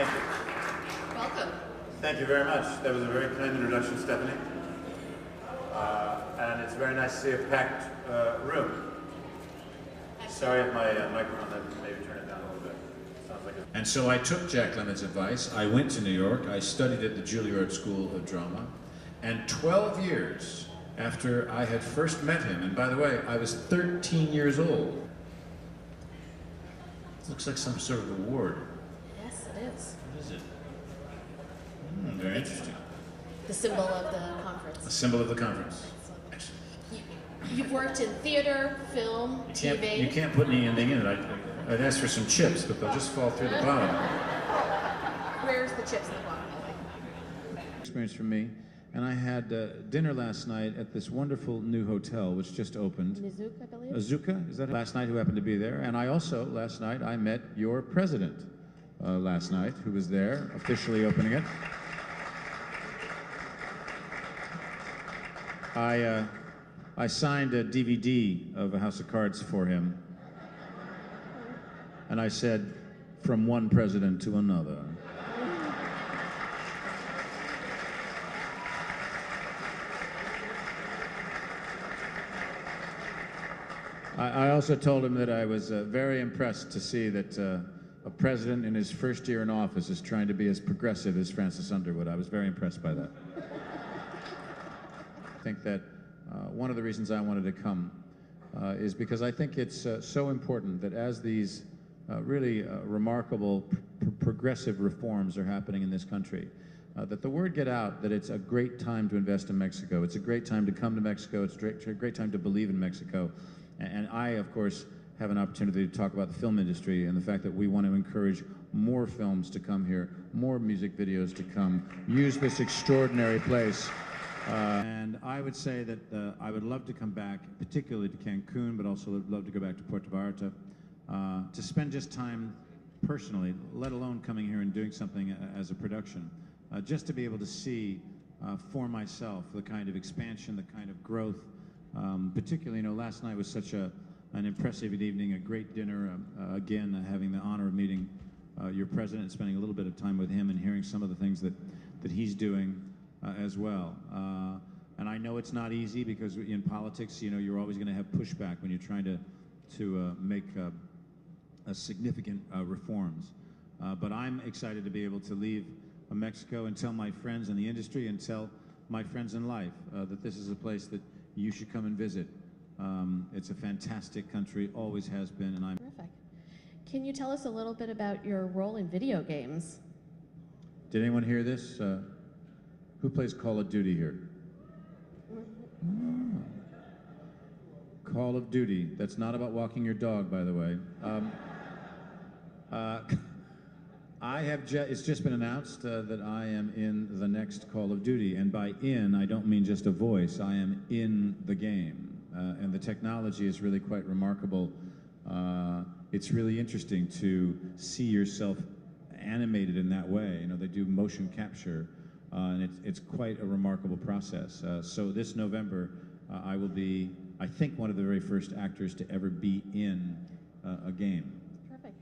Thank you. Welcome. Thank you very much. That was a very kind introduction, Stephanie. And it's very nice to see a packed room. Sorry if my microphone, maybe turn it down a little bit. Sounds like And so I took Jack Lemmon's advice. I went to New York. I studied at the Juilliard School of Drama. And 12 years after I had first met him, and by the way, I was 13 years old. Looks like some sort of award. Yes, it is. What is it? Very interesting. The symbol of the conference. A symbol of the conference. You've worked in theater, film, TV. You can't put anything in it. I'd ask for some chips, but they'll just fall through the bottom. Where's the chips in the bottom? Experience for me. And I had dinner last night at this wonderful new hotel, which just opened. Nizuka, I believe? Azuka, is that last night, who happened to be there. And I also, last night, I met your president last night, who was there, officially opening it. I signed a DVD of A House of Cards for him. And I said, from one president to another. I also told him that I was very impressed to see that a president in his first year in office is trying to be as progressive as Francis Underwood. I was very impressed by that. I think that one of the reasons I wanted to come is because I think it's so important that as these really remarkable progressive reforms are happening in this country, that the word get out that it's a great time to invest in Mexico. It's a great time to come to Mexico. It's a great time to believe in Mexico. And I, of course, have an opportunity to talk about the film industry and the fact that we want to encourage more films to come here, more music videos to come, use this extraordinary place. And I would say that I would love to come back, particularly to Cancun, but also would love to go back to Puerto Vallarta, to spend just time personally, let alone coming here and doing something as a production, just to be able to see for myself the kind of expansion, the kind of growth. Particularly, you know, last night was such an impressive evening, a great dinner, again, having the honor of meeting your president, spending a little bit of time with him and hearing some of the things that he's doing as well. And I know it's not easy because in politics, you know, you're always going to have pushback when you're trying to make significant reforms. But I'm excited to be able to leave Mexico and tell my friends in the industry and tell my friends in life that this is a place that you should come and visit. It's a fantastic country, always has been, and I'm... Terrific. Can you tell us a little bit about your role in video games? Did anyone hear this? Who plays Call of Duty here? Oh. Call of Duty. That's not about walking your dog, by the way. It's just been announced that I am in the next Call of Duty, and by in, I don't mean just a voice. I am in the game, and the technology is really quite remarkable. It's really interesting to see yourself animated in that way. You know, they do motion capture, and it's quite a remarkable process. So this November, I will be, I think, one of the very first actors to ever be in a game. Perfect.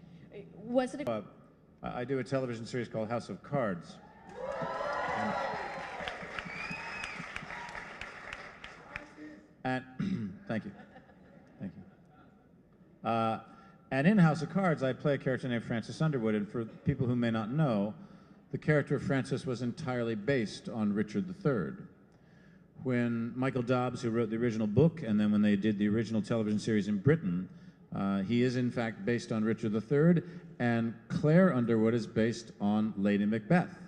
Was it a... I do a television series called House of Cards. And thank you. Thank you. And in House of Cards, I play a character named Francis Underwood. And for people who may not know, the character of Francis was entirely based on Richard III. When Michael Dobbs, who wrote the original book, and then when they did the original television series in Britain, he is in fact based on Richard III, and Claire Underwood is based on Lady Macbeth.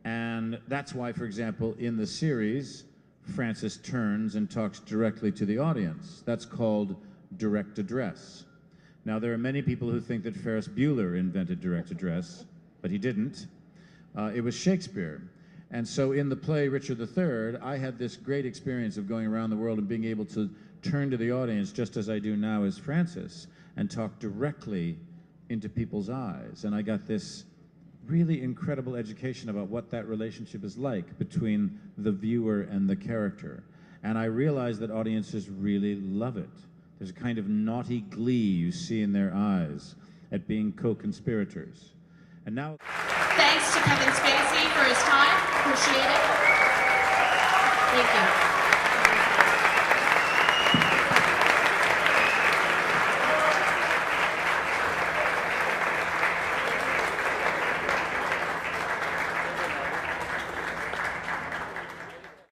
And that's why, for example, in the series, Francis turns and talks directly to the audience. That's called direct address. Now, there are many people who think that Ferris Bueller invented direct address, but he didn't. It was Shakespeare. And so in the play Richard III, I had this great experience of going around the world and being able to turn to the audience, just as I do now as Francis, and talk directly into people's eyes. And I got this really incredible education about what that relationship is like between the viewer and the character. And I realized that audiences really love it. There's a kind of naughty glee you see in their eyes at being co-conspirators. And now... Thanks to Kevin Spacey.